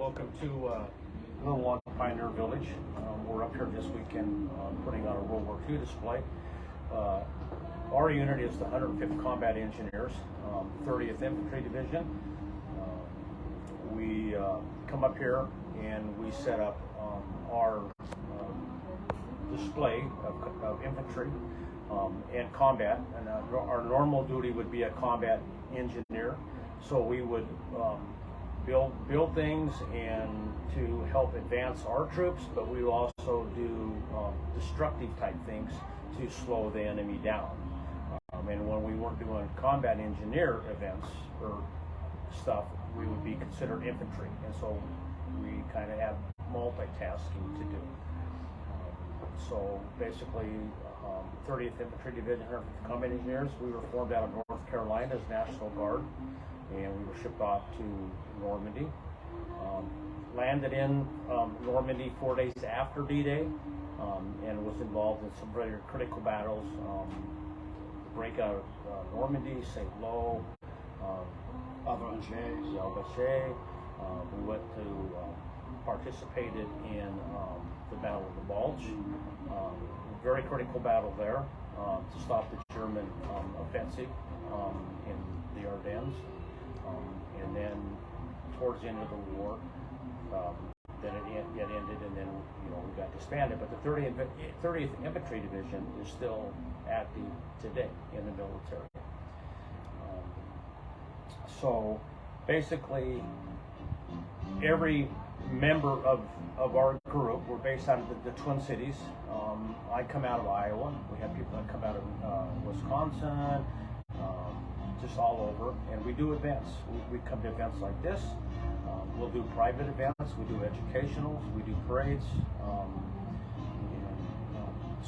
Welcome to Little Log Pioneer Village. We're up here this weekend putting on a World War II display. Our unit is the 105th Combat Engineers, 30th Infantry Division. We come up here and we set up our display of infantry and combat. And our normal duty would be a combat engineer. So we would build things and to help advance our troops, but we will also do destructive type things to slow the enemy down. And when we weren't doing combat engineer events or stuff, we would be considered infantry, and so we kind of have multitasking to do. So basically, 30th Infantry Division, 105th Combat Engineers, we were formed out of North Carolina as National Guard, and we were shipped off to Normandy. Landed in Normandy 4 days after D-Day, and was involved in some very critical battles. Breakout of Normandy, St. Lo, Albacete. We went to participated in the Battle of the Bulge. Very critical battle there to stop the German offensive in the Ardennes. And then towards the end of the war, then it ended, and then we got disbanded. But the 30th Infantry Division is still active today in the military. So basically, every member of our group, we're based out of the Twin Cities. I come out of Iowa. We have people that come out of Wisconsin, just all over, and we do events. We come to events like this. We'll do private events. We do educationals. We do parades.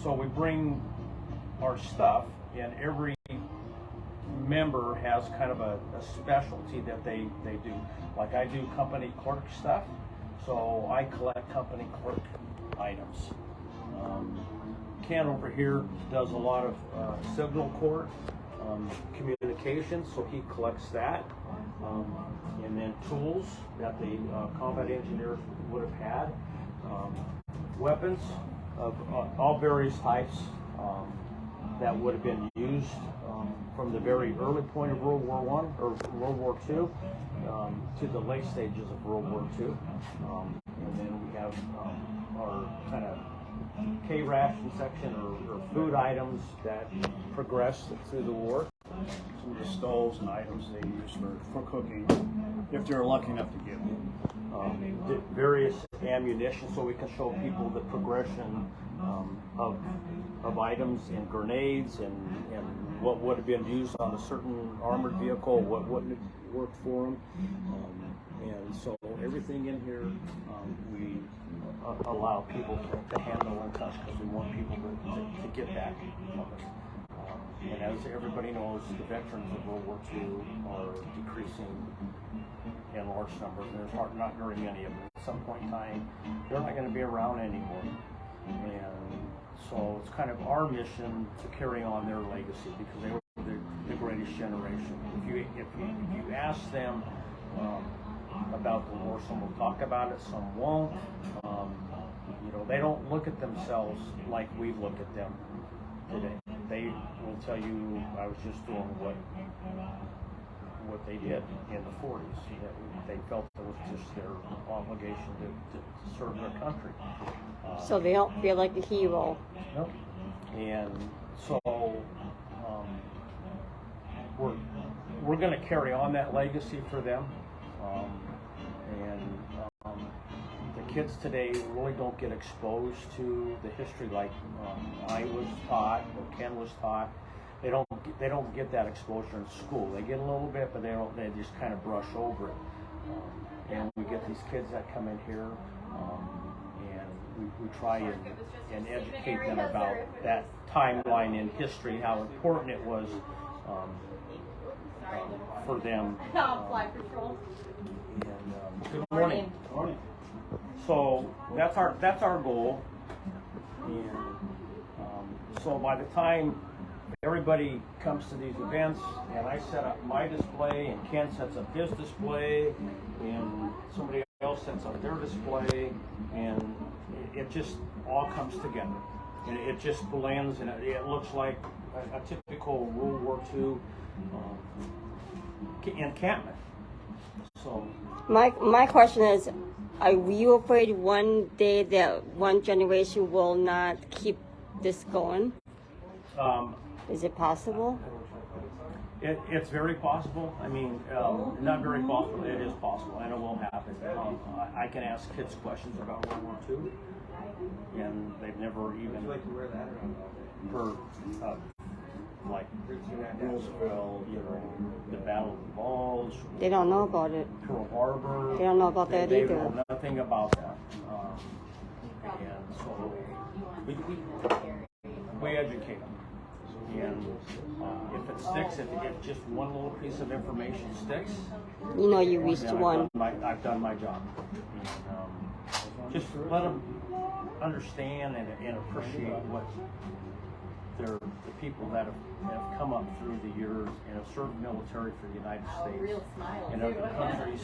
So we bring our stuff, and every member has kind of a specialty that they do. Like I do company clerk stuff, so I collect company clerk items. Ken over here does a lot of signal corps communications, so he collects that. And then tools that the combat engineers would have had. Weapons of all various types that would have been used from the very early point of World War I or World War II to the late stages of World War II. And then we have our kind of K-ration section or food items that progressed through the war. Some of the stoves and items they use for cooking, if they're lucky enough to get them. Various ammunition, so we can show people the progression of items and grenades and what would have been used on a certain armored vehicle, what wouldn't have worked for them. And so everything in here we allow people to handle and touch, because we want people to get back from it. And as everybody knows, the veterans of World War II are decreasing in large numbers, and there's not very many of them. At some point in time, they're not going to be around anymore. And so it's kind of our mission to carry on their legacy, because they were the greatest generation. If you ask them about the war, some will talk about it, some won't. They don't look at themselves like we look at them today. They will tell you, I was just doing what they did in the 40s. They felt it was just their obligation to serve their country. So they don't feel like a hero. Nope. And so we're going to carry on that legacy for them. The kids today really don't get exposed to the history like I was taught or Ken was taught. They don't get that exposure in school. They get a little bit, but they just kind of brush over it. And we get these kids that come in here, and we try and educate them about that timeline in history, how important it was for them. Good morning. Good morning. So that's our goal. And so by the time everybody comes to these events, and I set up my display, and Ken sets up his display, and somebody else sets up their display, and it just all comes together. And it just blends, and it looks like a typical World War II encampment. So, My question is, are you afraid one day that one generation will not keep this going? Is it possible? it's very possible. I mean, not very possible. It is possible, and it will happen. I can ask kids questions about World War II, and they've never even heard like Roosevelt, the Battle of the Bulge, They don't know about it. Pearl Harbor. They don't know about that They either. know nothing about that. And so we educate them. And if it sticks, if just one little piece of information sticks, You know you reached then one. I've done my job. And, just let them understand and appreciate what the people that have come up through the years and have served military for the United States and other countries,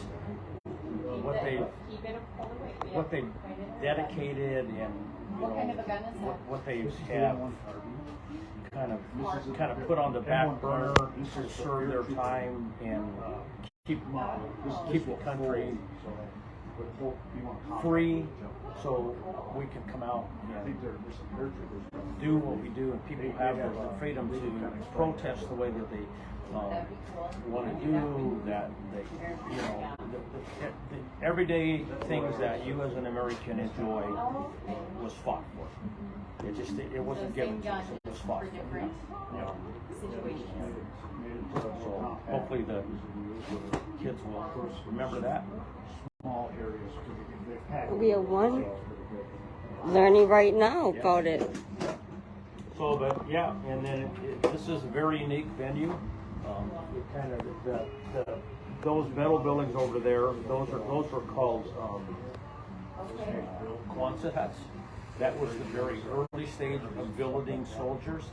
what they dedicated, and what they have kind of put on the back burner to serve their time and keep the country free, so we can come out and do what we do, and people have the freedom to protest the way that they want to do. That they, the everyday things that you as an American enjoy was fought for. It wasn't given to us; it was fought for. So hopefully the kids will remember that. Small areas. We are one learning right now about it. So, but yeah, and then this is a very unique venue. Those metal buildings over there, those were called Quonset huts. That was the very early stage of billeting soldiers,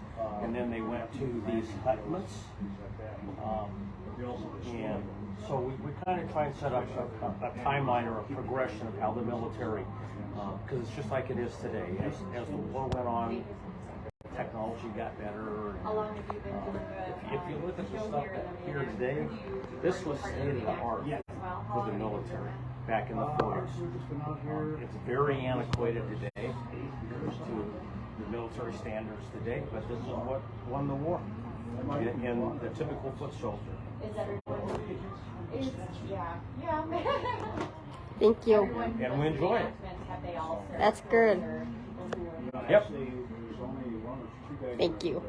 and then they went to these hutments. And so we kind of try and set up a timeline or a progression of how the military, because it's just like it is today. As the war went on, technology got better. If you look at the stuff that here today, this was state of the art for the military back in the 40s. It's very antiquated today to the military standards today, but this is what won the war. In the typical foot soldier. Thank you. And we enjoy it. That's good. Yep. Thank you.